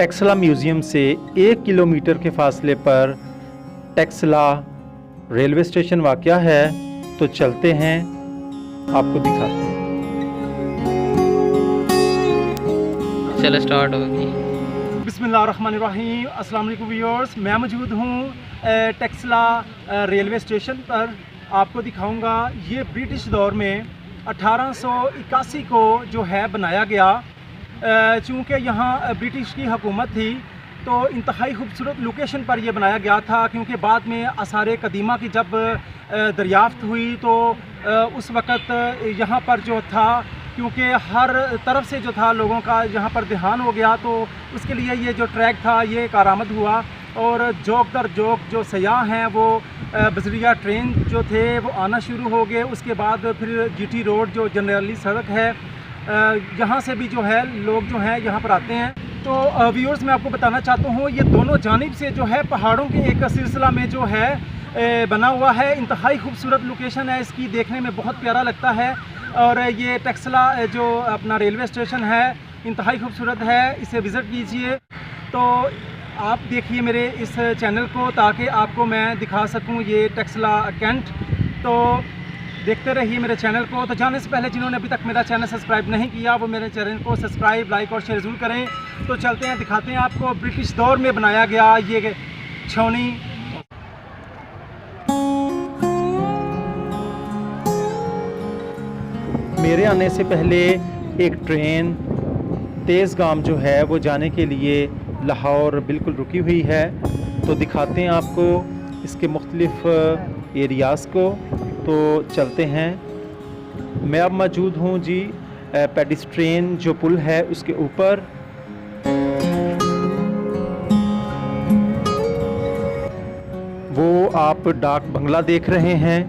Taxila museum से 1 kilometre के फासले पर टेक्सला रेलवे स्टेशन वाक़या है, तो चलते हैं, आपको दिखाते हैं। चलो स्टार्ट होगी। बिस्मिल्लाहिर्रहमानिर्रहीम। अस्सलाम वालेकुम व्यूअर्स, मैं मौजूद हूँ टेक्सला रेलवे स्टेशन पर। आपको दिखाऊंगा ये ब्रिटिश दौर में 1881 को जो है बनाया गया। चूँकि यहाँ ब्रिटिश की हुकूमत थी तो इंतहाई खूबसूरत लोकेशन पर यह बनाया गया था, क्योंकि बाद में आसार कदीमा की जब दरियाफ्त हुई तो उस वक़्त यहाँ पर जो था, क्योंकि हर तरफ से जो था लोगों का यहाँ पर ध्यान हो गया, तो उसके लिए ये जो ट्रैक था ये कारआमद हुआ। और जोक दर जोक जो सयाह हैं वो बजरिया ट्रेन जो थे वो आना शुरू हो गए। उसके बाद फिर जीटी रोड जो जनरली सड़क है, यहाँ से भी जो है लोग जो हैं यहाँ पर आते हैं। तो व्यूअर्स, मैं आपको बताना चाहता हूँ ये दोनों जानिब से जो है पहाड़ों के एक सिलसिला में जो है बना हुआ है। इंतहाई खूबसूरत लोकेशन है इसकी, देखने में बहुत प्यारा लगता है। और ये टेक्सला जो अपना रेलवे स्टेशन है इंतहाई खूबसूरत है, इसे विज़िट कीजिए। तो आप देखिए मेरे इस चैनल को, ताकि आपको मैं दिखा सकूं ये टेक्सला कैंट। तो देखते रहिए मेरे चैनल को। तो जाने से पहले जिन्होंने अभी तक मेरा चैनल सब्सक्राइब नहीं किया वो मेरे चैनल को सब्सक्राइब, लाइक और शेयर ज़रूर करें। तो चलते हैं, दिखाते हैं आपको ब्रिटिश दौर में बनाया गया ये छावनी। मेरे आने से पहले एक ट्रेन तेज़गाम जो है वो जाने के लिए लाहौर बिल्कुल रुकी हुई है। तो दिखाते हैं आपको इसके मुख्तलिफ़ एरियाज़ को। तो चलते हैं। मैं अब मौजूद हूँ जी पेडिस्ट्रेन जो पुल है उसके ऊपर। वो आप डाक बंगला देख रहे हैं।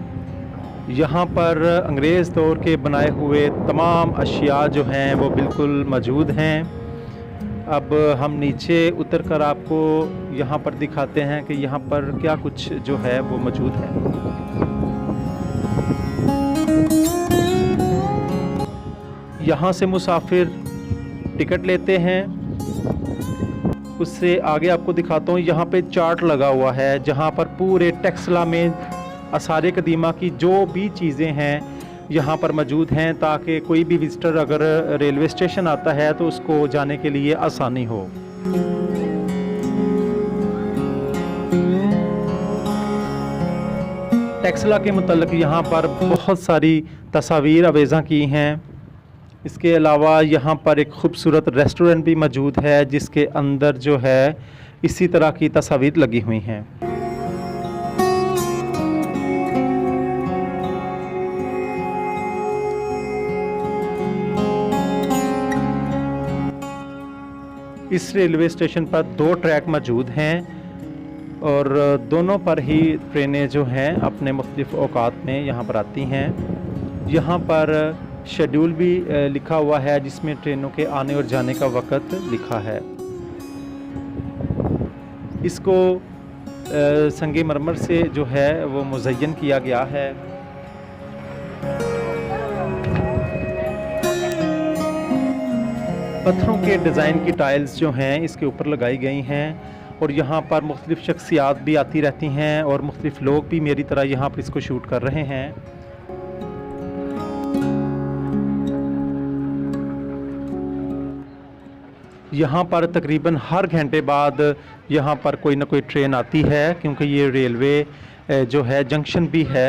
यहाँ पर अंग्रेज़ दौर के बनाए हुए तमाम अशिया जो हैं वो बिल्कुल मौजूद हैं। अब हम नीचे उतर कर आपको यहाँ पर दिखाते हैं कि यहाँ पर क्या कुछ जो है वो मौजूद है। यहाँ से मुसाफिर टिकट लेते हैं। उससे आगे आपको दिखाता हूँ, यहाँ पे चार्ट लगा हुआ है जहाँ पर पूरे टेक्सला में आसार कदीमा की जो भी चीज़ें हैं यहाँ पर मौजूद हैं, ताकि कोई भी विज़िटर अगर रेलवे स्टेशन आता है तो उसको जाने के लिए आसानी हो। टेक्सला के मुतल्लिक़ यहाँ पर बहुत सारी तस्वीर अवेज़ा की हैं। इसके अलावा यहाँ पर एक ख़ूबसूरत रेस्टोरेंट भी मौजूद है जिसके अंदर जो है इसी तरह की तस्वीर लगी हुई हैं। इस रेलवे स्टेशन पर 2 ट्रैक मौजूद हैं और दोनों पर ही ट्रेनें जो हैं अपने मुख्तलिफ़ औकात में यहाँ पर आती हैं। यहाँ पर शेड्यूल भी लिखा हुआ है जिसमें ट्रेनों के आने और जाने का वक़्त लिखा है। इसको संगे मरमर से जो है वो मुज़य्यन किया गया है। पत्थरों के डिज़ाइन की टाइल्स जो हैं इसके ऊपर लगाई गई हैं और यहाँ पर मुख्तलिफ़ शख्सियात भी आती रहती हैं और मुख्तलिफ़ लोग भी मेरी तरह यहाँ पर इसको शूट कर रहे हैं। यहाँ पर तकरीबन हर घंटे बाद यहाँ पर कोई ना कोई ट्रेन आती है, क्योंकि ये रेलवे जो है जंक्शन भी है।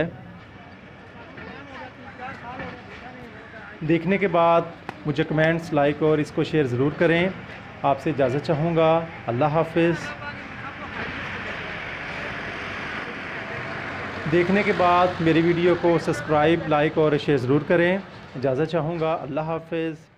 देखने के बाद मुझे कमेंट्स, लाइक और इसको शेयर ज़रूर करें। आपसे इजाज़त चाहूँगा। अल्लाह हाफ़िज़। देखने के बाद मेरी वीडियो को सब्सक्राइब, लाइक और शेयर ज़रूर करें। इजाज़त चाहूँगा। अल्लाह हाफ़िज़।